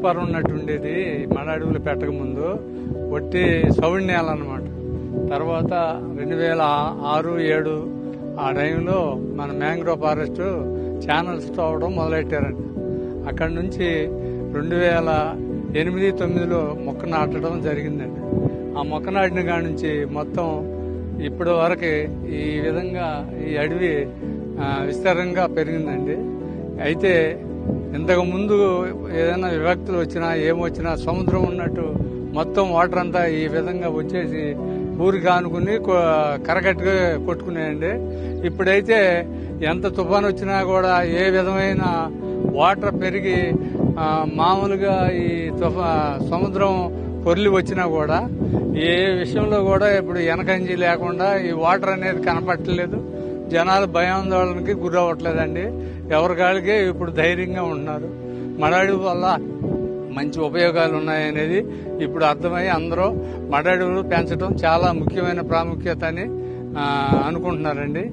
పొరం ఉన్నట్టు ఉండేది మడ అడవులు పెట్టక ముందు ఒట్టి సౌండ్ నేల అన్నమాట. తర్వాత 2006, 2007 ఆ టైంలో మన మ్యాంగ్రోవ్ ఫారెస్ట్ ఛానల్స్ తోవడం మొదలెట్టారండి. అక్కడి నుంచి 2008, 2009లో మొక్క నాటడం జరిగిందండి. ఆ మొక్క నాటిన కాడి నుంచి మొత్తం ఇప్పటి వరకు ఈ విధంగా ఈ అడవి విస్తారంగా పెరిగిందండి. అయితే ఇంతకు ముందు ఏదైనా విభక్తులు వచ్చినా ఏమొచ్చినా సముద్రం ఉన్నట్టు మొత్తం వాటర్ అంతా ఈ విధంగా వచ్చేసి ఊరికి ఆనుకుని కరగట్టుగా కొట్టుకున్నాయండి. ఇప్పుడైతే ఎంత తుఫాను వచ్చినా కూడా ఏ విధమైన వాటర్ పెరిగి మామూలుగా ఈ సముద్రం పొర్లి వచ్చినా కూడా ఏ విషయంలో కూడా ఇప్పుడు వెనకంజి లేకుండా ఈ వాటర్ అనేది కనపట్టలేదు. జనాలు భయాందోళనకి గురవ్వట్లేదండి. ఎవరికాళ్ళకే ఇప్పుడు ధైర్యంగా ఉంటున్నారు. మడడుగు వల్ల మంచి ఉపయోగాలు ఉన్నాయనేది ఇప్పుడు అర్థమై అందరూ మడడుగులు పెంచడం చాలా ముఖ్యమైన ప్రాముఖ్యత అని అనుకుంటున్నారండి.